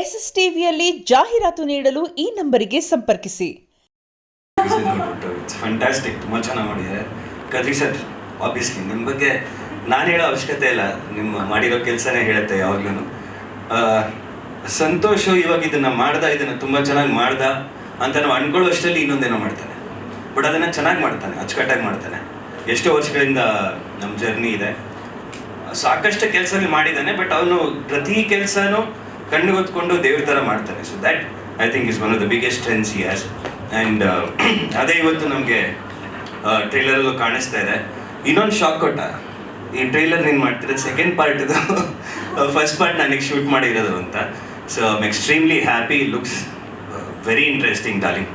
S S ಟಿವಿಯಲ್ಲಿ ಜಾಹೀರಾತು ನೀಡಲು ಈ ನಂಬರಿಗೆ ಸಂಪರ್ಕಿಸಿ. ಇಟ್ಸ್ ಫ್ಯಾಂಟಾಸ್ಟಿಕ್, ತುಂಬ ಚೆನ್ನಾಗಿ ಮಾಡಿದ್ದಾರೆ ಕದ್ರಿ ಸರ್. ಆಬ್ವಿಯಸ್ಲಿ ನಿಮ್ಮ ಬಗ್ಗೆ ನಾನು ಹೇಳೋ ಅವಶ್ಯಕತೆ ಇಲ್ಲ, ನಿಮ್ಮ ಮಾಡಿರೋ ಕೆಲಸನೇ ಹೇಳುತ್ತೆ ಯಾವಾಗ್ಲೂ. ಸಂತೋಷು ಇವಾಗ ಇದನ್ನು ತುಂಬ ಚೆನ್ನಾಗಿ ಮಾಡ್ದ ಅಂತ ನಾವು ಅಂದ್ಕೊಳ್ಳೋ ಅಷ್ಟರಲ್ಲಿ ಇನ್ನೊಂದೇನೋ ಮಾಡ್ತಾನೆ, ಬಟ್ ಅದನ್ನು ಚೆನ್ನಾಗಿ ಮಾಡ್ತಾನೆ, ಅಚ್ಚುಕಟ್ಟಾಗಿ ಮಾಡ್ತಾನೆ. ಎಷ್ಟೋ ವರ್ಷಗಳಿಂದ ನಮ್ಮ ಜರ್ನಿ ಇದೆ, ಸಾಕಷ್ಟು ಕೆಲಸಗಳು ಮಾಡಿದ್ದಾನೆ, ಬಟ್ ಅವನು ಪ್ರತಿ ಕೆಲಸನೂ ಕಣ್ಣಿಗೊತ್ಕೊಂಡು ದೇವ್ರ ಥರ ಮಾಡ್ತಾನೆ. So that I think is one of the biggest strengths he has. And ಅದೇ ಇವತ್ತು ನಮಗೆ ಟ್ರೈಲರಲ್ಲೂ ಕಾಣಿಸ್ತಾ ಇದೆ. ಇನ್ನೊಂದು ಶಾಕ್ ಕೊಟ್ಟ, ಈ ಟ್ರೈಲರ್ ನೀನು ಮಾಡ್ತಿರೋದು ಸೆಕೆಂಡ್ ಪಾರ್ಟ್ ಇದು, ಫಸ್ಟ್ ಪಾರ್ಟ್ ನನಗೆ ಶೂಟ್ ಮಾಡಿರೋದು ಅಂತ. So I am extremely happy. Looks very interesting darling,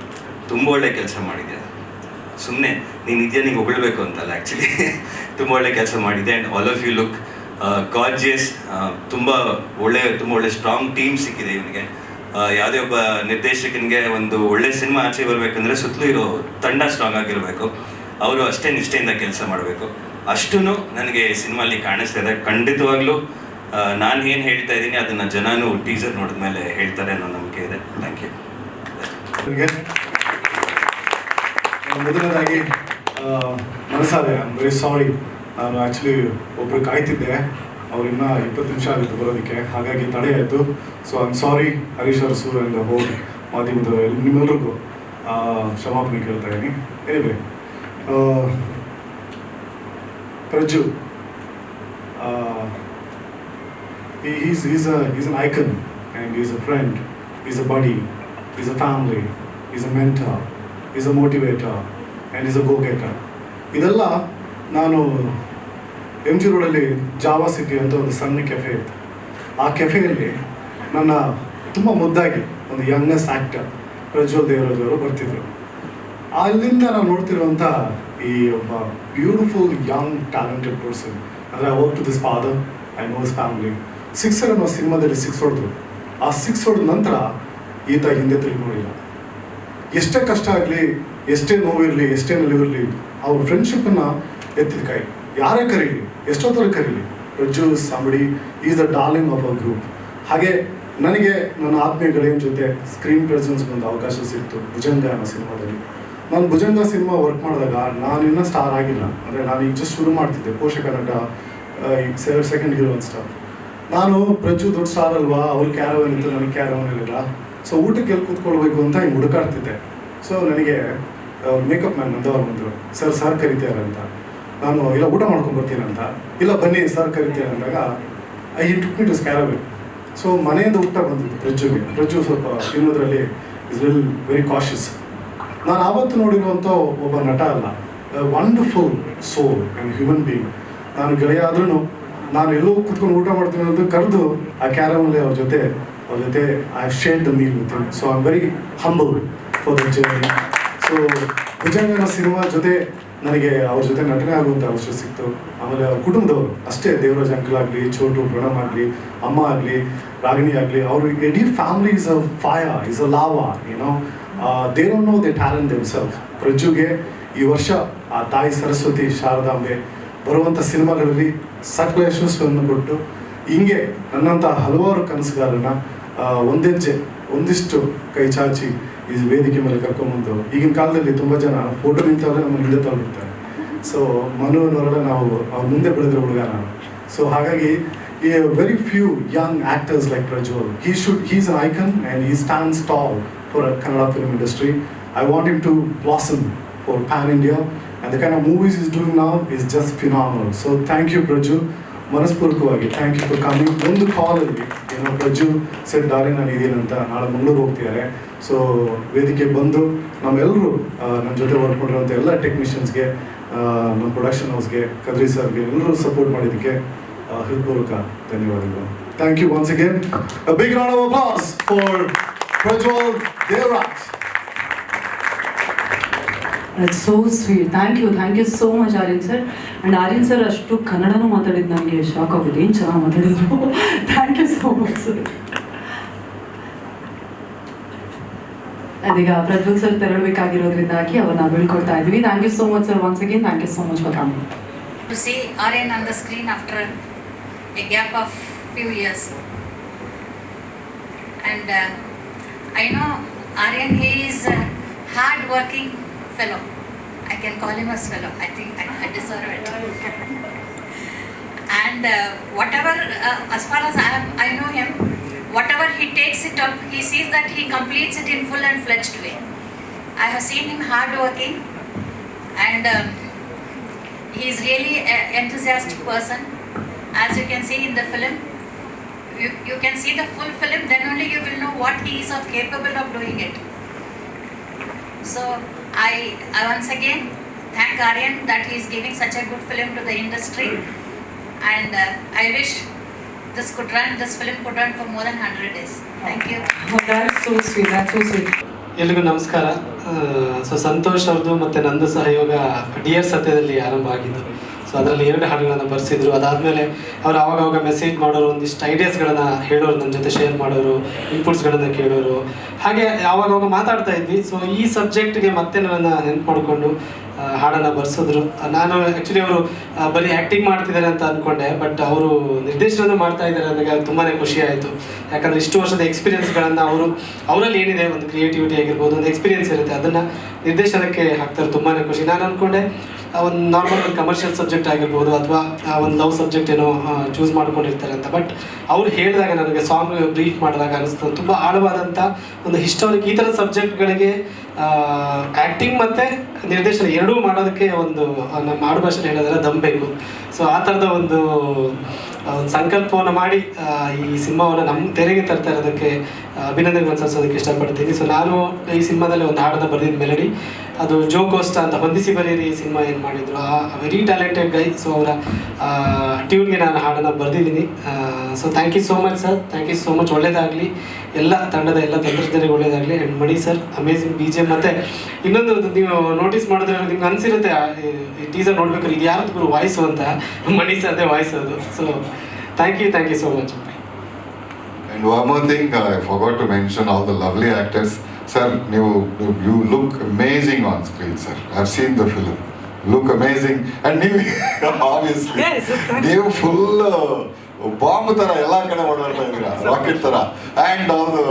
ತುಂಬ ಒಳ್ಳೆ ಕೆಲಸ ಮಾಡಿದೆ. ಸುಮ್ಮನೆ ನೀನು ಇದೆಯಾ ನಿಂಗೆ ಹೊಗಳ್ಬೇಕು ಅಂತಲ್ಲ, ಆ್ಯಕ್ಚುಲಿ ತುಂಬ ಒಳ್ಳೆ ಕೆಲಸ ಮಾಡಿದೆ. And all of you look gorgeous. ತುಂಬ ಒಳ್ಳೆ ಸ್ಟ್ರಾಂಗ್ ಟೀಮ್ ಸಿಕ್ಕಿದೆ ಇವನಿಗೆ. ಯಾವುದೇ ಒಬ್ಬ ನಿರ್ದೇಶಕನಿಗೆ ಒಂದು ಒಳ್ಳೆ ಸಿನಿಮಾ ಆಚೆ ಬರಬೇಕಂದ್ರೆ ಸುತ್ತಲೂ ಇರೋ ತಂಡ ಸ್ಟ್ರಾಂಗ್ ಆಗಿರಬೇಕು, ಅವರು ಅಷ್ಟೇ ನಿಷ್ಠೆಯಿಂದ ಕೆಲಸ ಮಾಡಬೇಕು. ಅಷ್ಟೂ ನನಗೆ ಸಿನಿಮಾಲಿ ಕಾಣಿಸ್ತಾ ಇದೆ. ಖಂಡಿತವಾಗ್ಲೂ ನಾನು ಏನು ಹೇಳ್ತಾ ಇದ್ದೀನಿ ಅದನ್ನು ಜನನೂ ಟೀಸರ್ ನೋಡಿದ ಮೇಲೆ ಹೇಳ್ತಾರೆ ಅನ್ನೋ ನಂಬಿಕೆ ಇದೆ. Thank you. ಮೊದಲನೇದಾಗಿ ಮನಸಾರೆ ಐ ಆಮ್ ವೆರಿ ಸಾರಿ. ನಾನು ಆ್ಯಕ್ಚುಲಿ ಒಬ್ಬರು ಕಾಯ್ತಿದ್ದೆ, ಅವ್ರು ಇನ್ನೂ 20 ನಿಮಿಷ ಆಗಿತ್ತು ಬರೋದಕ್ಕೆ, ಹಾಗಾಗಿ ತಡೆ ಆಯಿತು. So I am sorry Harish Arasu and whole ಮಾಧ್ಯಮದ ನಿಮ್ಮೆಲ್ರಿಗೂ ಕ್ಷಮಾಪಣೆ ಕೇಳ್ತಾ ಇದ್ದೀನಿ. ಏನಿವೆ ಪ್ರಜ್ಜು, he's an icon, and he's a friend, he's a buddy, he's a family, he's a mentor, he's a motivator, and he's a go-getter. ಇದೆಲ್ಲ ನಾನು MG ರೋಡಲ್ಲಿ ಜಾವಾ ಸಿಟಿ ಅಂತ ಒಂದು ಸಣ್ಣ ಕೆಫೆ ಇತ್ತು. ಆ ಕೆಫೆಯಲ್ಲಿ ನನ್ನ ತುಂಬ ಮುದ್ದಾಗಿ ಒಂದು ಯಂಗೆಸ್ಟ್ ಆ್ಯಕ್ಟರ್ ಪ್ರಜ್ವಲ್ ದೇವರಾಜ್ ಅವರು ಬರ್ತಿದ್ರು. ಅಲ್ಲಿಂದ ನಾನು ನೋಡ್ತಿರುವಂಥ ಈ ಒಬ್ಬ ಬ್ಯೂಟಿಫುಲ್ ಯಂಗ್ ಟ್ಯಾಲೆಂಟೆಡ್ ಪರ್ಸನ್. ಅಂದರೆ I work to this father, I know his family. Sixer ಅನ್ನೋ ಸಿನಿಮಾದಲ್ಲಿ 6 ಹೊಡೆದ್ರು. ಆ 6 ಹೊಡೆದ ನಂತರ ಈತ ಹಿಂದೆ ತಿರುಗಿ ನೋಡಿಲ್ಲ. ಎಷ್ಟೇ ಕಷ್ಟ ಆಗಲಿ, ಎಷ್ಟೇ ನೋವಿರಲಿ, ಎಷ್ಟೇ ನಲಿವಿರಲಿ, ಅವ್ರ ಫ್ರೆಂಡ್ಶಿಪ್ಪನ್ನು ಎತ್ತಿದ ಕೈ. ಯಾರೇ ಕರೀಲಿ, ಎಷ್ಟೊತ್ತವ್ರಿಗೆ ಕರೀಲಿ, Prajju somebody is the darling of a group. ಹಾಗೆ ನನಗೆ ನನ್ನ ಆತ್ಮೀಯ ಗೆಳೆಯನ ಜೊತೆ ಸ್ಕ್ರೀನ್ ಪ್ರೆಸೆನ್ಸ್ಗೆ ಒಂದು ಅವಕಾಶ ಸಿಕ್ತು ಭುಜಂಗ ಅನ್ನೋ ಸಿನಿಮಾದಲ್ಲಿ. ನಾನು ಭುಜಂಗ ಸಿನಿಮಾ ವರ್ಕ್ ಮಾಡಿದಾಗ ನಾನಿನ್ನೂ ಸ್ಟಾರ್ ಆಗಿಲ್ಲ, ಅಂದರೆ ನಾನು ಈಗ ಜಸ್ಟ್ ಶುರು ಮಾಡ್ತಿದ್ದೆ, ಪೋಷಕ ನಟ, ಈಗ ಸೆಕೆಂಡ್ ಹೀರೋ ಅಂತ ಸ್ಟಾರ್. ನಾನು ಪ್ರಜ್ಜು ದೊಡ್ಡ ಸ್ಟಾರ್ ಅಲ್ವಾ, ಅವ್ರಿಗೆ ಕ್ಯಾರವನ್ ಇತ್ತು, ನನಗೆ ಕ್ಯಾರವನ್ ಇರಲಿಲ್ಲ. ಸೊ ಊಟಕ್ಕೆ ಎಲ್ಲಿ ಕೂತ್ಕೊಳ್ಬೇಕು ಅಂತ ಹಿಂಗೆ ಹುಡುಕಾಡ್ತಿದ್ದೆ. ಸೊ ನನಗೆ ಮೇಕಪ್ ಮ್ಯಾನ್ ನಂದವ್ರು ಬಂದರು, ಸರ್ ಕರಿತೀಯಾರ ಅಂತ. ನಾನು ಇಲ್ಲ ಊಟ ಮಾಡ್ಕೊಂಡ್ಬರ್ತೀನಿ ಅಂತ. ಇಲ್ಲ ಬನ್ನಿ ಸರ್ ಕರಿತೀರ ಅಂದಾಗ I took me to caravan. So ಮನೆಯಿಂದ ಊಟ ಬಂದಿತ್ತು ಪ್ರಜ್ಜುಗೆ. ಪ್ರಜ್ಜು ಸ್ವಲ್ಪ ತಿನ್ನೋದ್ರಲ್ಲಿ ಇಸ್ ವೆರಿ ಕಾಷಿಯಸ್. ನಾನು ಆವತ್ತು ನೋಡಿರುವಂಥ ಒಬ್ಬ ನಟ ಅಲ್ಲ, wonderful soul and human being. ನಾನು ಗೆಳೆಯ ಆದ್ರೂ ನಾನು ಎಲ್ಲೋ ಕೂತ್ಕೊಂಡು ಊಟ ಮಾಡ್ತೀನಿ ಅನ್ನೋದು ಕರೆದು ಆ ಕ್ಯಾರಮಲ್ಲಿ ಅವ್ರ ಜೊತೆ I have shared the meal with him. So I am very humble for the journey. So ಭುಜಂಗನ ಸಿನಿಮಾ ಜೊತೆ ನನಗೆ ಅವ್ರ ಜೊತೆ ನಟನೆ ಆಗುವಂಥ ಅವಶ್ಯ ಸಿಕ್ತು. ಆಮೇಲೆ ಅವ್ರ ಕುಟುಂಬದವರು ಅಷ್ಟೇ, ದೇವರಾಜ್ ಅಂಕಲ್ ಆಗಲಿ, ಚೋಟು ಪ್ರಣಮ್ ಆಗಲಿ, ಅಮ್ಮ ಆಗಲಿ, ರಾಗಿಣಿ ಆಗಲಿ, ಅವರು ಇಡೀ family is a fire, is a lava, ಏನೋ they don't know they talent themselves. ಪ್ರಜ್ಜುಗೆ ಈ ವರ್ಷ ಆ ತಾಯಿ ಸರಸ್ವತಿ ಶಾರದಾಂಬೆ ಬರುವಂಥ ಸಿನಿಮಾಗಳಲ್ಲಿ ಸಕಲ ಯಶಸ್ಸನ್ನು ಕೊಟ್ಟು, ಹಿಂಗೆ ನನ್ನಂಥ ಹಲವಾರು ಕನಸುಗಾರನ ಒಂದೆಜ್ಜೆ ಒಂದಿಷ್ಟು ಕೈ ಚಾಚಿ ಈ ವೇದಿಕೆ ಮೇಲೆ ಕರ್ಕೊಂಬಂದು, ಈಗಿನ ಕಾಲದಲ್ಲಿ ತುಂಬ ಜನ ಫೋಟೋ ನಿಂತವ್ರೆ ನಮ್ಮ ಹಿಂದೆ ತಗೊಂಡಿರ್ತಾರೆ. ಸೊ ಮನುವನ್ನೆಲ್ಲ ನಾವು ಅವ್ರ ಮುಂದೆ ಬೆಳೆದ್ರೆ ಹುಡುಗ ನಾನು. ಸೊ ಹಾಗಾಗಿ ಈ very few Young actors like Prajwal, he's an icon and he stands tall for a Kannada film industry. I want him to blossom for Pan India, and the kind of movies he's doing now is just phenomenal. So thank you Prajju, ಮನಸ್ಪೂರ್ವಕವಾಗಿ thank you for coming. ಒಂದು ಕಾಲಲ್ಲಿ ಏನೋ ಪ್ರಜ್ಜು set ದಾರಿ ನಾನು ಇದ್ದೀನಿ ಅಂತ, ನಾಳೆ ಮಂಗಳೂರು ಹೋಗ್ತಿದ್ದಾರೆ. ಸೊ ವೇದಿಕೆ ಬಂದು ನಮ್ಮೆಲ್ಲರೂ ನನ್ನ ಜೊತೆ ವರ್ಕ್ ಮಾಡಿರೋಂಥ ಎಲ್ಲ ಟೆಕ್ನಿಷಿಯನ್ಸ್ಗೆ, ನಮ್ಮ ಪ್ರೊಡಕ್ಷನ್ ಹೌಸ್ಗೆ, ಕದ್ರಿ ಸರ್ಗೆ, ಎಲ್ಲರೂ ಸಪೋರ್ಟ್ ಮಾಡಿದ್ದಕ್ಕೆ ಹೃತ್ಪೂರ್ವಕ ಧನ್ಯವಾದಗಳು. Thank you once again. A big round of applause for Prajwal Devraj. That's so sweet. Thank you so much Aryan sir. And Aryan sir ಅಷ್ಟು ಕನ್ನಡನೂ ಮಾತಾಡಿದ್ದು ನನಗೆ ಶಾಕ್ ಆಗಿದೆ, ಏನು ಚೆನ್ನಾಗಿ ಮಾತಾಡಿದ್ರು. Thank you so much sir. ಅದೀಗ ಪ್ರಜ್ವಲ್ ಸರ್ ತೆರಳಬೇಕಾಗಿರೋದ್ರಿಂದಾಗಿ ಅವ್ರನ್ನ ಬೀಳ್ಕೊಡ್ತಾ ಇದ್ವಿ. Thank you so much sir once again. Thank you so much for coming. To see Aryan on the screen after a gap of few years, and and I know Aryan, he is a hard-working fellow. I can call him as fellow. I think I deserve it. And whatever, as far as I know him, whatever he takes it up, he sees that he completes it in full and fledged way. I have seen him hard-working, and he is really an enthusiastic person. As you can see in the film, you can see the full film, then only you will know what he is capable of doing it. So I once again thank Aryan that he is giving such a good film to the industry, and I wish this film could run for more than 100 days. Thank you. Oh, that's so sweet, that's so sweet. ಎಲ್ರಿಗೂ ನಮಸ್ಕಾರ. So Santosh ಅವ್ರದ್ದು ಮತ್ತು ನಂದು ಸಹಯೋಗ dear ಸತ್ಯದಲ್ಲಿ ಆರಂಭ ಆಗಿದ್ದು. So ಅದರಲ್ಲಿ 2 ಹಾಡುಗಳನ್ನು ಬರೆಸಿದ್ರು. ಅದಾದಮೇಲೆ ಅವ್ರು ಆವಾಗ ಮೆಸೇಜ್ ಮಾಡೋರು, ಒಂದಿಷ್ಟು ಐಡಿಯಾಸ್ಗಳನ್ನು ಹೇಳೋರು, ನನ್ನ ಜೊತೆ ಶೇರ್ ಮಾಡೋರು, ಇನ್ಪುಟ್ಸ್ಗಳನ್ನು ಕೇಳೋರು, ಹಾಗೆ ಯಾವಾಗ ಮಾತಾಡ್ತಾ ಇದ್ವಿ. ಸೊ ಈ ಸಬ್ಜೆಕ್ಟ್ಗೆ ಮತ್ತೆ ನನ್ನನ್ನು ನೆನ್ಪು ಮಾಡಿಕೊಂಡು ಹಾಡನ್ನು ಬರೆಸಿದ್ರು. ನಾನು ಆ್ಯಕ್ಚುಲಿ ಅವರು ಬರೀ ಆ್ಯಕ್ಟಿಂಗ್ ಮಾಡ್ತಿದ್ದಾರೆ ಅಂತ ಅಂದ್ಕೊಂಡೆ, ಬಟ್ ಅವರು ನಿರ್ದೇಶನ ಮಾಡ್ತಾ ಇದ್ದಾರೆ ನನಗೆ ತುಂಬಾ ಖುಷಿ ಆಯಿತು. ಯಾಕಂದರೆ ಇಷ್ಟು ವರ್ಷದ ಎಕ್ಸ್ಪೀರಿಯನ್ಸ್ಗಳನ್ನು ಅವರಲ್ಲಿ ಏನಿದೆ, ಒಂದು ಕ್ರಿಯೇಟಿವಿಟಿ ಆಗಿರ್ಬೋದು, ಒಂದು ಎಕ್ಸ್ಪೀರಿಯನ್ಸ್ ಇರುತ್ತೆ, ಅದನ್ನು ನಿರ್ದೇಶನಕ್ಕೆ ಹಾಕ್ತಾರೆ. ತುಂಬಾ ಖುಷಿ. ನಾನು ಅಂದ್ಕೊಂಡೆ ಒಂದು ನಾರ್ಮಲ್ ಒಂದು ಕಮರ್ಷಿಯಲ್ ಸಬ್ಜೆಕ್ಟ್ ಆಗಿರ್ಬೋದು, ಅಥವಾ ಒಂದು ಲವ್ ಸಬ್ಜೆಕ್ಟ್ ಏನೋ ಚೂಸ್ ಮಾಡ್ಕೊಂಡಿರ್ತಾರೆ ಅಂತ. ಬಟ್ ಅವ್ರು ಹೇಳಿದಾಗ, ನನಗೆ ಸಾಂಗ್ ಬ್ರೀಫ್ ಮಾಡಿದಾಗ ಅನಿಸ್ತು ತುಂಬ ಆಳವಾದಂಥ ಒಂದು ಹಿಸ್ಟಾರಿಕ್ ಈ ಥರದ ಸಬ್ಜೆಕ್ಟ್ಗಳಿಗೆ ಆ್ಯಕ್ಟಿಂಗ್ ಮತ್ತು ನಿರ್ದೇಶನ ಎರಡೂ ಮಾಡೋದಕ್ಕೆ ಒಂದು ನಮ್ಮ ಆಡು ಭಾಷೆಯಲ್ಲಿ ಹೇಳೋದ್ರೆ ದಮ್ ಬೇಕು. ಸೊ ಆ ಥರದ ಒಂದು ಸಂಕಲ್ಪವನ್ನು ಮಾಡಿ ಈ ಸಿನಿಮಾವನ್ನು ನಮ್ಮ ತೆರೆಗೆ ತರ್ತಾ ಇರೋದಕ್ಕೆ ಅಭಿನಂದನೆಗಳನ್ನು ಸಲ್ಲಿಸೋದಕ್ಕೆ ಇಷ್ಟಪಡ್ತೀನಿ. ಸೊ ನಾನು ಈ ಸಿನಿಮಾದಲ್ಲಿ ಒಂದು ಹಾಡನ್ನು ಬರೆದಿದ್ದ ಮೆಲಡಿ, ಅದು ಜೋ ಕೋಸ್ಟಾ ಅಂತ ಹೊಂದಿಸಿ ಬರೀರಿ ಈ ಸಿನಿಮಾ ಏನು ಮಾಡಿದ್ರು, ಆ ವೆರಿ ಟ್ಯಾಲೆಂಟೆಡ್ ಗೈ. ಸೊ ಅವರ ಟ್ಯೂನ್ಗೆ ನಾನು ಹಾಡನ್ನು ಬರೆದಿದ್ದೀನಿ. So thank you so much sir, thank you so much. ಒಳ್ಳೇದಾಗಲಿ ಎಲ್ಲ ತಂಡದ ಎಲ್ಲ ತಂತ್ರಜ್ಞರಿಗೆ, ಒಳ್ಳೇದಾಗಲಿ. And Mani sir amazing BGM. ಮತ್ತು ಇನ್ನೊಂದು ನೀವು ನೋಟಿಸ್ ಮಾಡಿದ್ರೆ ನಿಮ್ಗೆ ಅನಿಸಿರುತ್ತೆ ಈ ಟೀಸರ್ ನೋಡ್ಬೇಕಾದ್ರೆ ಇದು ಯಾರದ್ದು ವಾಯ್ಸು ಅಂತ, ಮಣಿ ಸರ್ದೇ ವಾಯ್ಸ್ ಅದು. So thank you so much. And one more thing, I forgot to mention all the lovely actors. Sir, you look amazing on screen, sir. I've seen the film. Look amazing. And you, obviously, you full bomb tara ella kade odarta idira, rocket tara. And all the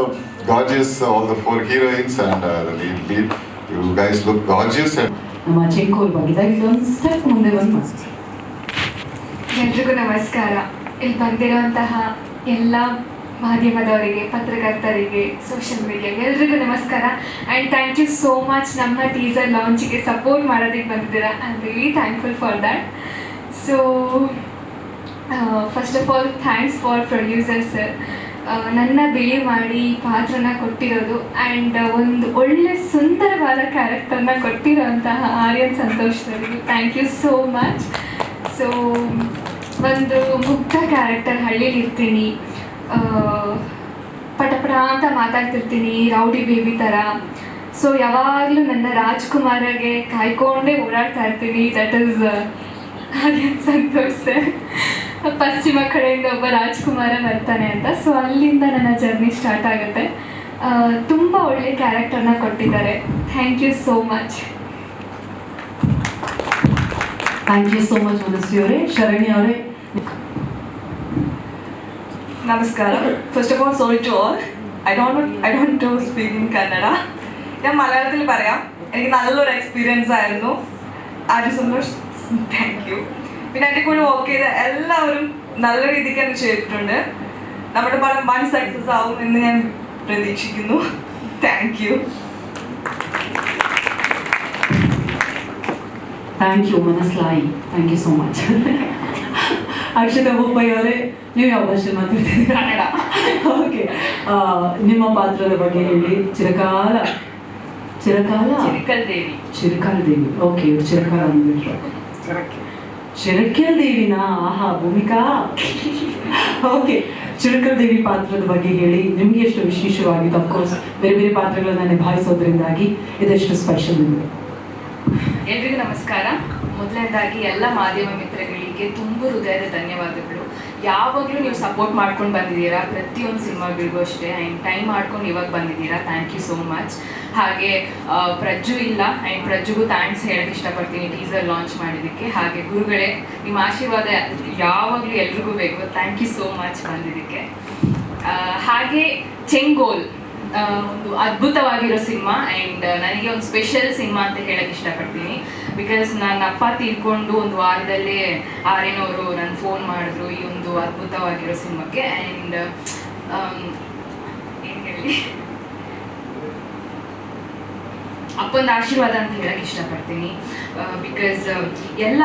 gorgeous, all the 4 heroines and the lead. You guys look gorgeous. And ನಮ್ಮ ಚೆಂಕೋಲ್ ಬಗ್ಗೆ ಒಂದು step ಮುಂದೆ ಬಂದು ಎಲ್ರಿಗೂ ನಮಸ್ಕಾರ. ಇಲ್ಲಿ ಬಂದಿರುವಂತಹ ಎಲ್ಲ ಮಾಧ್ಯಮದವರಿಗೆ, ಪತ್ರಕರ್ತರಿಗೆ, ಸೋಷಿಯಲ್ ಮೀಡಿಯಾ ಎಲ್ರಿಗೂ ನಮಸ್ಕಾರ. And thank you so much ನಮ್ಮ ಟೀಸರ್ ಲಾಂಚಿಗೆ ಸಪೋರ್ಟ್ ಮಾಡೋದಕ್ಕೆ ಬಂದಿದ್ದೀರಾ. I am really thankful for that. So first of all thanks for producer sir, ನನ್ನ ಬಿಲೀವ್ ಮಾಡಿ ಪಾತ್ರನ ಕೊಟ್ಟಿರೋದು, ಆ್ಯಂಡ್ ಒಂದು ಒಳ್ಳೆ ಸುಂದರವಾದ ಕ್ಯಾರೆಕ್ಟರ್ನ ಕೊಟ್ಟಿರೋಂತಹ ಆರ್ಯನ್ ಸಂತೋಷ್ ಅವರಿಗೆ thank you so much. So ಒಂದು ಮುಗ್ಧ ಕ್ಯಾರೆಕ್ಟರ್, ಹಳ್ಳಿಲಿರ್ತೀನಿ, ಪಟಪಟ ಅಂತ ಮಾತಾಡ್ತಿರ್ತೀನಿ, ರೌಡಿ ಬೇಬಿ ಥರ. ಸೊ ಯಾವಾಗಲೂ ನನ್ನ ರಾಜ್ಕುಮಾರಗೆ ಕಾಯ್ಕೊಂಡೇ ಓಡಾಡ್ತಾ ಇರ್ತೀನಿ. That is Aryan Santhosh sir. ಪಶ್ಚಿಮ ಕಡೆಯಿಂದ ಒಬ್ಬ ರಾಜ್ಕುಮಾರ ಬರ್ತಾನೆ ಅಂತ. ಸೊ ಅಲ್ಲಿಂದ ನನ್ನ ಜರ್ನಿ ಸ್ಟಾರ್ಟ್ ಆಗುತ್ತೆ. ತುಂಬ ಒಳ್ಳೆ ಕ್ಯಾರೆಕ್ಟರ್ನ ಕೊಟ್ಟಿದ್ದಾರೆ. Thank you so much. Thank you so much Manasvi ಅವರೇ. ಶರಣ್ಯ ಅವರೇ. നമസ്കാരം. First of all sorry to all. I don't to speak in Kannada. ഞാൻ മലയാളത്തിൽ പറയാം. എനിക്ക് നല്ലൊരു എക്സ്പീരിയൻസ് ആയിരുന്നു. Arya Santhosh, thank you. പിന്നെ എൻ്റെ കൂടെ വർക്ക് ചെയ്ത എല്ലാവരും നല്ല രീതിക്ക് തന്നെ ചെയ്തിട്ടുണ്ട്. നമ്മുടെ പടം 1 സക്സസ് ആവും എന്ന് ഞാൻ പ്രതീക്ഷിക്കുന്നു. Thank you. ಥ್ಯಾಂಕ್ ಯು ಮನಸ್ಲಾಯಿ. Thank you so much. Akshata Bopaiah ಅವರೇ, ನೀವು ಯಾವ ಭಾಷೆ ಮಾತಾಡ್ತೀರಿ? ಕನ್ನಡ. ಓಕೆ. ನಿಮ್ಮ ಪಾತ್ರದ ಬಗ್ಗೆ ಹೇಳಿ. ಚಿರಕಾಲ ಚಿರಕಲ್ ದೇವಿ. ಓಕೆ, ಚಿರಕಾಲ ಅಂದ್ಬಿಟ್ರು. ಚಿರಕಲ್ ದೇವಿನಾ? ಆಹಾ, ಭೂಮಿಕಾ. ಓಕೆ, ಚಿರಕಲ್ ದೇವಿ ಪಾತ್ರದ ಬಗ್ಗೆ ಹೇಳಿ. ನಿಮಗೆ ಎಷ್ಟು ವಿಶೇಷವಾಗಿತ್ತು? ಅಫ್ಕೋರ್ಸ್ ಬೇರೆ ಬೇರೆ ಪಾತ್ರಗಳನ್ನ ನಿಭಾಯಿಸೋದ್ರಿಂದಾಗಿ ಇದೆಷ್ಟು ಸ್ಪೆಷಲ್ ನಿಮಗೆ? ಎಲ್ರಿಗೂ ನಮಸ್ಕಾರ. ಮೊದಲನೇದಾಗಿ ಎಲ್ಲ ಮಾಧ್ಯಮ ಮಿತ್ರಗಳಿಗೆ ತುಂಬ ಹೃದಯದ ಧನ್ಯವಾದಗಳು. ಯಾವಾಗಲೂ ನೀವು ಸಪೋರ್ಟ್ ಮಾಡ್ಕೊಂಡು ಬಂದಿದ್ದೀರಾ, ಪ್ರತಿಯೊಂದು ಸಿನಿಮಾಗಳಿಗೂ ಅಷ್ಟೇ. ಆ್ಯಂಡ್ ಟೈಮ್ ಮಾಡ್ಕೊಂಡು ಇವಾಗ ಬಂದಿದ್ದೀರಾ. Thank you so much. ಹಾಗೆ ಪ್ರಜ್ಜು ಇಲ್ಲ, ಆ್ಯಂಡ್ ಪ್ರಜ್ಜುಗೂ ಥ್ಯಾಂಕ್ಸ್ ಹೇಳೋಕ್ಕೆ ಇಷ್ಟಪಡ್ತೀನಿ ಟೀಸರ್ ಲಾಂಚ್ ಮಾಡಿದ್ದಕ್ಕೆ. ಹಾಗೆ ಗುರುಗಳೇ, ನಿಮ್ಮ ಆಶೀರ್ವಾದ ಯಾವಾಗಲೂ ಎಲ್ರಿಗೂ ಬೇಕು. ಥ್ಯಾಂಕ್ ಯು ಸೋ ಮಚ್ ಬಂದಿದ್ದಕ್ಕೆ. ಹಾಗೆ ಚೆಂಗೋಲ್ ಒಂದು ಅದ್ಭುತವಾಗಿರೋ ಸಿನಿಮಾ ಆ್ಯಂಡ್ ನನಗೆ ಒಂದು ಸ್ಪೆಷಲ್ ಸಿನಿಮಾ ಅಂತ ಹೇಳಕ್ಕೆ ಇಷ್ಟಪಡ್ತೀನಿ. ಬಿಕಾಸ್ ನನ್ನ ಅಪ್ಪ ತೀರ್ಕೊಂಡು ಒಂದು ವಾರದಲ್ಲೇ ಆರ್ಯನವರು ನನ್ನ ಫೋನ್ ಮಾಡಿದ್ರು ಈ ಒಂದು ಅದ್ಭುತವಾಗಿರೋ ಸಿನಿಮಾಕ್ಕೆ. ಆ್ಯಂಡ್ ಏನು ಹೇಳಿ, ಅಪ್ಪೊಂದು ಆಶೀರ್ವಾದ ಅಂತ ಹೇಳಕ್ಕೆ ಇಷ್ಟಪಡ್ತೀನಿ. ಬಿಕಾಸ್ ಎಲ್ಲ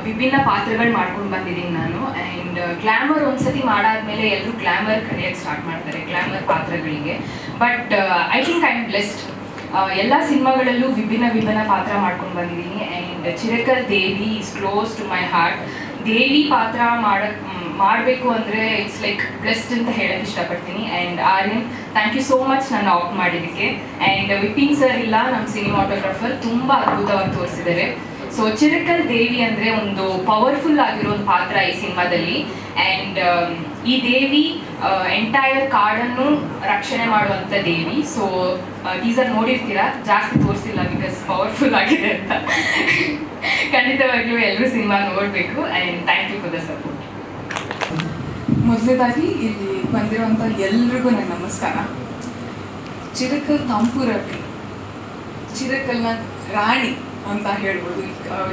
ವಿಭಿನ್ನ ಪಾತ್ರಗಳು ಮಾಡ್ಕೊಂಡು ಬಂದಿದ್ದೀನಿ ನಾನು. ಆ್ಯಂಡ್ ಗ್ಲ್ಯಾಮರ್ ಒಂದ್ಸತಿ ಮಾಡಾದ್ಮೇಲೆ ಎಲ್ಲರೂ ಗ್ಲ್ಯಾಮರ್ ಕಲಿಯೋಕ್ಕೆ ಸ್ಟಾರ್ಟ್ ಮಾಡ್ತಾರೆ, ಗ್ಲ್ಯಾಮರ್ ಪಾತ್ರಗಳಿಗೆ. But I think I am blessed. ಎಲ್ಲ ಸಿನಿಮಾಗಳಲ್ಲೂ ವಿಭಿನ್ನ ಪಾತ್ರ ಮಾಡ್ಕೊಂಡು ಬಂದಿದ್ದೀನಿ. And Chirakal Devi is close to my heart. Devi ಪಾತ್ರ ಮಾಡಬೇಕು ಅಂದರೆ ಇಟ್ಸ್ ಲೈಕ್ ಬ್ಲೆಸ್ಡ್ ಅಂತ ಹೇಳಕ್ಕೆ ಇಷ್ಟಪಡ್ತೀನಿ. And Aryan, thank you so much ನನ್ನ ಆಪ್ಟ್ ಮಾಡಿದ್ದಕ್ಕೆ. ಆ್ಯಂಡ್ ವಿಪಿನ್ ಸರ್ ಇಲ್ಲ, ನಮ್ಮ ಸಿನಿಮಾಟೋಗ್ರಾಫರ್ ತುಂಬ ಅದ್ಭುತವಾಗಿ ತೋರಿಸಿದ್ದಾರೆ. ಸೊ ಚಿರಕಲ್ ದೇವಿ ಅಂದರೆ ಒಂದು ಪವರ್ಫುಲ್ ಆಗಿರೋ ಒಂದು ಪಾತ್ರ ಈ ಸಿನಿಮಾದಲ್ಲಿ. ಆ್ಯಂಡ್ ಈ ದೇವಿ ಎಂಟೈರ್ ಕಾಡನ್ನು ರಕ್ಷಣೆ ಮಾಡುವಂಥ ದೇವಿ. ಸೊ ಟೀಸರ್ ನೋಡಿರ್ತೀರಾ, ಜಾಸ್ತಿ ತೋರಿಸಿಲ್ಲ ಬಿಕಾಸ್ ಪವರ್ಫುಲ್ ಆಗಿದೆ ಅಂತ. ಖಂಡಿತವಾಗ್ಲೂ ಎಲ್ಲರೂ ಸಿನಿಮಾ ನೋಡಬೇಕು. And thank you for the support. ಮೊದಲನೇದಾಗಿ ಇಲ್ಲಿ ಬಂದಿರುವಂಥ ಎಲ್ರಿಗೂ ನನ್ನ ನಮಸ್ಕಾರ. ಚಿರಕಲ್ ತಂಪುರಟ್ಟಿ, ಚಿರಕಲ್ನ ರಾಣಿ ಅಂತ ಹೇಳ್ಬೋದು.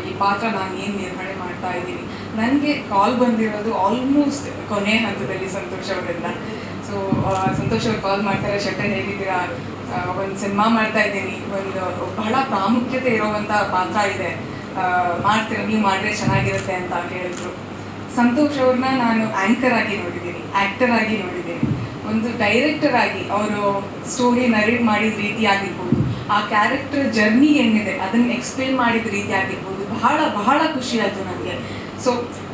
ಈ ಪಾತ್ರ ನಾನು ಏನು ನಿರ್ವಹಣೆ ಮಾಡ್ತಾ ಇದ್ದೀನಿ. ನನಗೆ ಕಾಲ್ ಬಂದಿರೋದು ಆಲ್ಮೋಸ್ಟ್ ಕೊನೆ ಹಂತದಲ್ಲಿ ಸಂತೋಷ್ ಅವರಿಂದ. ಸೊ ಸಂತೋಷ್ ಅವ್ರು ಕಾಲ್ ಮಾಡ್ತಾರೆ, ಶೆಟ್ಟರ್ ಹೇಗಿದ್ದೀರಾ, ಒಂದು ಸಿನಿಮಾ ಮಾಡ್ತಾ ಇದ್ದೀನಿ, ಒಂದು ಬಹಳ ಪ್ರಾಮುಖ್ಯತೆ ಇರೋವಂಥ ಪಾತ್ರ ಇದೆ, ಮಾಡ್ತೀರ, ನೀವು ಮಾಡಿದ್ರೆ ಚೆನ್ನಾಗಿರುತ್ತೆ ಅಂತ ಹೇಳಿದ್ರು. ಸಂತೋಷ್ ಅವ್ರನ್ನ ನಾನು ಆ್ಯಂಕರ್ ಆಗಿ ನೋಡಿದ್ದೀನಿ, ಆ್ಯಕ್ಟರ್ ಆಗಿ ನೋಡಿದ್ದೀನಿ, ಒಂದು ಡೈರೆಕ್ಟರ್ ಆಗಿ ಅವರು ಸ್ಟೋರಿ ನರೇಟ್ ಮಾಡಿದ ರೀತಿ ಆಗಿರ್ಬೋದು, ಆ ಕ್ಯಾರೆಕ್ಟರ್ ಜರ್ನಿ ಏನಿದೆ ಅದನ್ನು ಎಕ್ಸ್ಪ್ಲೇನ್ ಮಾಡಿದ ರೀತಿ ಆಗಿರ್ಬೋದು, ಬಹಳ ಬಹಳ ಖುಷಿ ಆಯಿತು ನನಗೆ. ಸೊ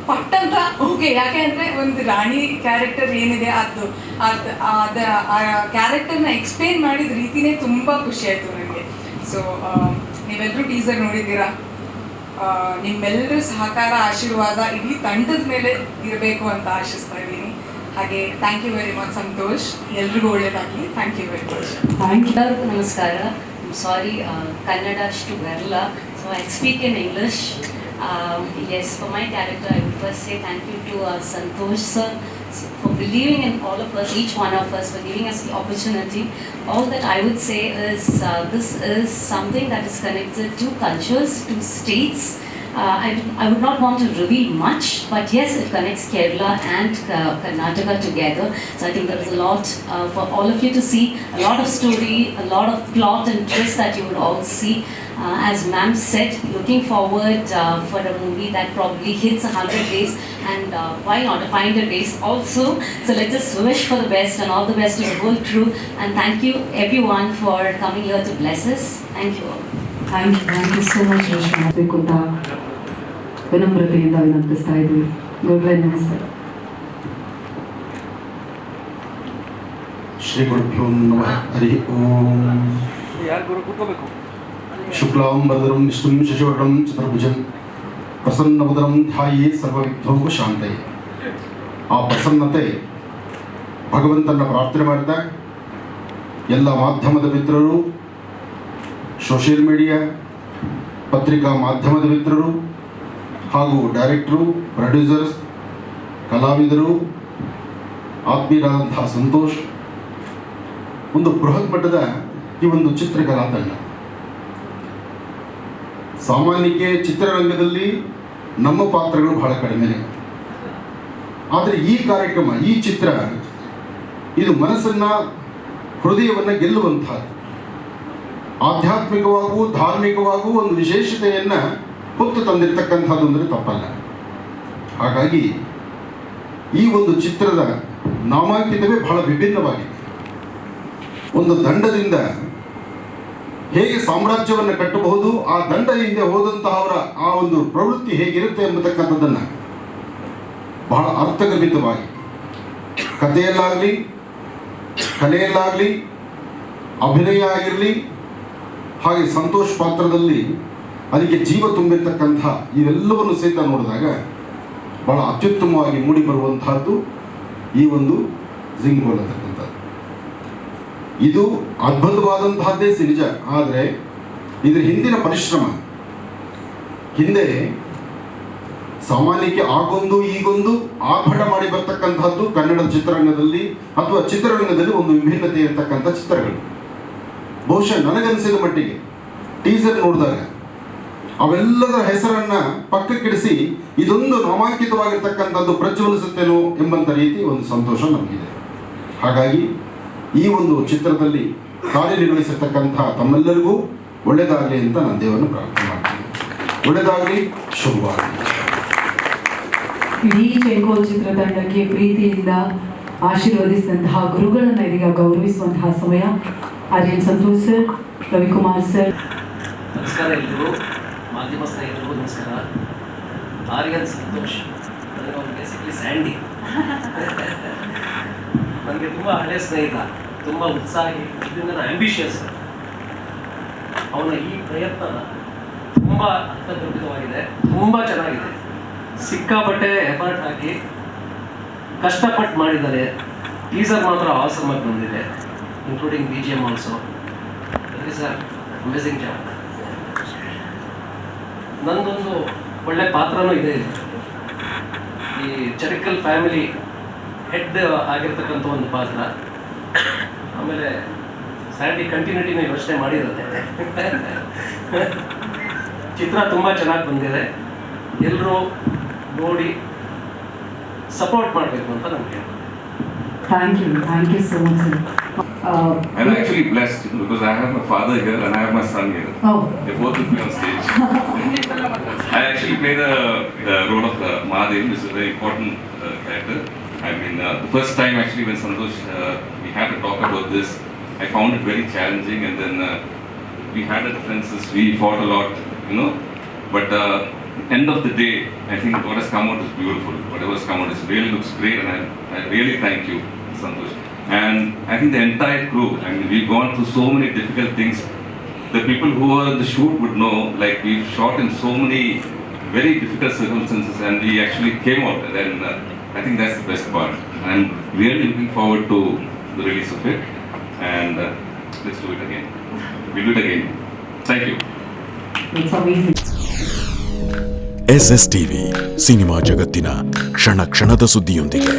ಪಟ್ಟಂತ ಓಕೆ, ಯಾಕೆ ಅಂದರೆ ಒಂದು ರಾಣಿ ಕ್ಯಾರೆಕ್ಟರ್ ಏನಿದೆ ಅದು ಆ ಕ್ಯಾರೆಕ್ಟರ್ನ ಎಕ್ಸ್ಪ್ಲೇನ್ ಮಾಡಿದ ರೀತಿಯೇ ತುಂಬ ಖುಷಿ ಆಯಿತು ನನಗೆ. ಸೊ ನೀವೆಲ್ಲರೂ ಟೀಸರ್ ನೋಡಿದ್ದೀರಾ. ನಿಮ್ಮೆಲ್ಲರ ಸಹಕಾರ, ಆಶೀರ್ವಾದ ಇಡೀ ತಂಡದ ಮೇಲೆ ಇರಬೇಕು ಅಂತ ಆಶಿಸ್ತಾ ಇದ್ದೀನಿ. ಹಾಗೆ thank you very much Santhosh, ಎಲ್ರಿಗೂ ಒಳ್ಳೆಯದಾಗಲಿ. Thank you very much. ಎಲ್ಲರಿಗೂ ನಮಸ್ಕಾರ. ಸಾರಿ, ಕನ್ನಡ ಅಷ್ಟು ಬರಲ್ಲ, so I speak in English. Yes, for my character, I would first say thank you to Santosh sir for believing in all of us, each one of us, for giving us the opportunity. All that I would say is this is something that is connected to cultures, to states. I would not want to reveal much, but yes, it connects Kerala and Karnataka together. So I think there is a lot for all of you to see, a lot of story, a lot of plot and twist that you would all see. As ma'am said, looking forward for a movie that probably hits 100 days and why not 500 days also. So let's just wish for the best and all the best to the whole crew, and thank you everyone for coming here to bless us. Thank you all. Thank you so much Reshma. ಬೇಕು ಅಂತ ವಿನಮ್ರತೆಯಿಂದ ವಿನಂತಿಸ್ತಾ ಇದ್ದೀವಿ. ಗುರುಗಳೇ ನಮಸ್ತೆ. ಶ್ರೀ ಗುರುಭ್ಯೋ ನಮಃ. ಹರಿ ಓಂ. ಶುಕ್ಲಾಂಬರಧರಂ ವಿಷ್ಣುಂ ಶಶಿವರ್ಣಂ ಚತುರ್ಭುಜಂ ಪ್ರಸನ್ನವದನಂ ಧ್ಯಾಯೇತ್ ಸರ್ವವಿಘ್ನೋಪಶಾಂತಯೇ. ಆ ಪ್ರಸನ್ನತೆ ಭಗವಂತನ ಪ್ರಾರ್ಥನೆ ಮಾಡ್ತಾ ಎಲ್ಲ ಮಾಧ್ಯಮದ ಮಿತ್ರರು, ಸೋಷಿಯಲ್ ಮೀಡಿಯಾ, ಪತ್ರಿಕಾ ಮಾಧ್ಯಮದ ಮಿತ್ರರು ಹಾಗೂ ಡೈರೆಕ್ಟರು, ಪ್ರೊಡ್ಯೂಸರ್ಸ್, ಕಲಾವಿದರು, ಆತ್ಮೀಯರಾದಂತಹ ಸಂತೋಷ್, ಒಂದು ಬೃಹತ್ ಮಟ್ಟದ ಈ ಒಂದು ಚಿತ್ರಕಲಾ ತಂಡ. ಸಾಮಾನ್ಯಕ್ಕೆ ಚಿತ್ರರಂಗದಲ್ಲಿ ನಮ್ಮ ಪಾತ್ರಗಳು ಬಹಳ ಕಡಿಮೆ, ಆದರೆ ಈ ಕಾರ್ಯಕ್ರಮ, ಈ ಚಿತ್ರ ಇದು ಮನಸ್ಸನ್ನು, ಹೃದಯವನ್ನು ಗೆಲ್ಲುವಂಥದ್ದು. ಆಧ್ಯಾತ್ಮಿಕವಾಗೂ ಧಾರ್ಮಿಕವಾಗೂ ಒಂದು ವಿಶೇಷತೆಯನ್ನು ಹೊತ್ತು ತಂದಿರತಕ್ಕಂಥದ್ದು ಅಂದರೆ ತಪ್ಪಲ್ಲ. ಹಾಗಾಗಿ ಈ ಒಂದು ಚಿತ್ರದ ನಾಮಾಂಕಿತವೇ ಬಹಳ ವಿಭಿನ್ನವಾಗಿದೆ. ಒಂದು ದಂಡದಿಂದ ಹೇಗೆ ಸಾಮ್ರಾಜ್ಯವನ್ನು ಕಟ್ಟಬಹುದು, ಆ ದಂಡ ಹಿಂದೆ ಹೋದಂತಹವರ ಆ ಒಂದು ಪ್ರವೃತ್ತಿ ಹೇಗಿರುತ್ತೆ ಎಂಬತಕ್ಕಂಥದ್ದನ್ನು ಬಹಳ ಅರ್ಥಗರ್ಭಿತವಾಗಿ ಕಥೆಯಲ್ಲಾಗಲಿ, ಕಲೆಯಲ್ಲಾಗಲಿ, ಅಭಿನಯ ಆಗಿರಲಿ, ಹಾಗೆ ಸಂತೋಷ್ ಪಾತ್ರದಲ್ಲಿ ಅದಕ್ಕೆ ಜೀವ ತುಂಬಿರ್ತಕ್ಕಂಥ ಇವೆಲ್ಲವನ್ನು ಸಹಿತ ನೋಡಿದಾಗ ಬಹಳ ಅತ್ಯುತ್ತಮವಾಗಿ ಮೂಡಿ ಬರುವಂತಹದ್ದು ಈ ಒಂದು ಜಿಂಗೋಲ್ ಅಂತಕ್ಕಂಥದ್ದು. ಇದು ಅದ್ಭುತವಾದಂತಹದ್ದೇ ನಿಜ, ಆದರೆ ಇದರ ಹಿಂದಿನ ಪರಿಶ್ರಮ, ಹಿಂದೆ ಸಾಮಾನ್ಯಕ್ಕೆ ಆಗೊಂದು ಈಗೊಂದು ಆರ್ಭಟ ಮಾಡಿ ಬರ್ತಕ್ಕಂತಹದ್ದು ಕನ್ನಡದ ಚಿತ್ರರಂಗದಲ್ಲಿ ಅಥವಾ ಚಿತ್ರರಂಗದಲ್ಲಿ ಒಂದು ವಿಭಿನ್ನತೆ ಇರತಕ್ಕಂಥ ಚಿತ್ರಗಳು. ಬಹುಶಃ ನನಗನ್ಸಿದ ಮಟ್ಟಿಗೆ ಟೀಸರ್ ನೋಡಿದಾಗ ಅವೆಲ್ಲದರ ಹೆಸರನ್ನ ಪಕ್ಕಕ್ಕಿಡಿಸಿ ಇದೊಂದು ನಾಮಾಂಕಿತವಾಗಿರ್ತಕ್ಕಂಥದ್ದು ಪ್ರಜ್ವಲಿಸುತ್ತೇನೋ ಎಂಬಂಥ ರೀತಿ ಒಂದು ಸಂತೋಷ ನಮಗಿದೆ. ಹಾಗಾಗಿ ಈ ಒಂದು ಚಿತ್ರದಲ್ಲಿ ಕಾರ್ಯನಿರ್ವಹಿಸಿರ್ತಕ್ಕಂತಹ ತಮ್ಮೆಲ್ಲರಿಗೂ ಒಳ್ಳೆಯದಾಗಲಿ ಅಂತ ನಾನು ದೇವರನ್ನು ಪ್ರಾರ್ಥನೆ ಮಾಡ್ತೀನಿ. ಒಳ್ಳೆಯದಾಗಲಿ, ಶುಭವಾಗಲಿ. ಇಡೀ ಚೆಂಗೋಲ್ ಚಿತ್ರತಂಡಕ್ಕೆ ಪ್ರೀತಿಯಿಂದ ಆಶೀರ್ವದಿಸಿದಂತಹ ಗುರುಗಳನ್ನು ಇದೀಗ ಗೌರವಿಸುವಂತಹ ಸಮಯ. Aryan Santhosh sir, Ravikumar sir. ನಮಸ್ಕಾರ ಎಲ್ರಿಗೂ, ಮಾಧ್ಯಮ ಸ್ನೇಹಿತರಿಗೂ ನಮಸ್ಕಾರ. ಆರ್ಯನ್ ಸಂತೋಷ್ ಅಂದರೆ ಅವನು ಬೇಸಿಕಲಿ ಸ್ಯಾಂಡಿ. ನನಗೆ ತುಂಬ ಹಳೆ ಸ್ನೇಹಿತ, ತುಂಬ ಉತ್ಸಾಹಿ, ಇದರಿಂದ ಆಂಬಿಷಿಯಸ್. ಅವನ ಈ ಪ್ರಯತ್ನ ತುಂಬ ಅರ್ಥಗರ್ಭಿತವಾಗಿದೆ, ತುಂಬ ಚೆನ್ನಾಗಿದೆ. ಸಿಕ್ಕಾಪಟ್ಟೆ ಎಫರ್ಟ್ ಹಾಕಿ ಕಷ್ಟಪಟ್ಟು ಮಾಡಿದ್ದಾರೆ. ಟೀಸರ್ ಮಾತ್ರ ಆಸಮ್ ಆಗಿ ಬಂದಿದೆ, including BGM also. Very sir, amazing job. ನಂದೊಂದು ಒಳ್ಳೆ ಪಾತ್ರನೂ ಇದೆ ಇಲ್ಲಿ. ಈ ಚರಿಕಲ್ ಫ್ಯಾಮಿಲಿ ಹೆಡ್ ಆಗಿರ್ತಕ್ಕಂಥ ಒಂದು ಪಾತ್ರ. ಆಮೇಲೆ ಸ್ಯಾಂಡಿ ಕಂಟಿನ್ಯೂಟಿನ ಯೋಚನೆ ಮಾಡಿರುತ್ತೆ. ಚಿತ್ರ ತುಂಬ ಚೆನ್ನಾಗಿ ಬಂದಿದೆ. ಎಲ್ಲರೂ ನೋಡಿ ಸಪೋರ್ಟ್ ಮಾಡಬೇಕು ಅಂತ ನನಗೆ. Thank you so much, sir. I'm actually blessed because I have my father here and I have my son here. Oh. They both with me on stage. I actually play the role of Mahadev, which is a very important character. I mean, the first time actually when Santosh, we had to talk about this, I found it very challenging, and then we had our differences, we fought a lot, you know, but end of the day, I think what has come out is beautiful. Whatever has come out is really looks great, and I really thank you, Santosh. And I think the entire crew, I mean, we've gone through so many difficult things. The people who were in the shoot would know, like, we've shot in so many very difficult circumstances, and we actually came out, and then I think that's the best part. I'm really looking forward to the release of it, and let's do it again. We'll do it again. Thank you. It's amazing. SSTV cinema ಜಗತ್ತಿನ ಕ್ಷಣ ಕ್ಷಣದ ಸುದ್ದಿಯೊಂದಿಗೆ.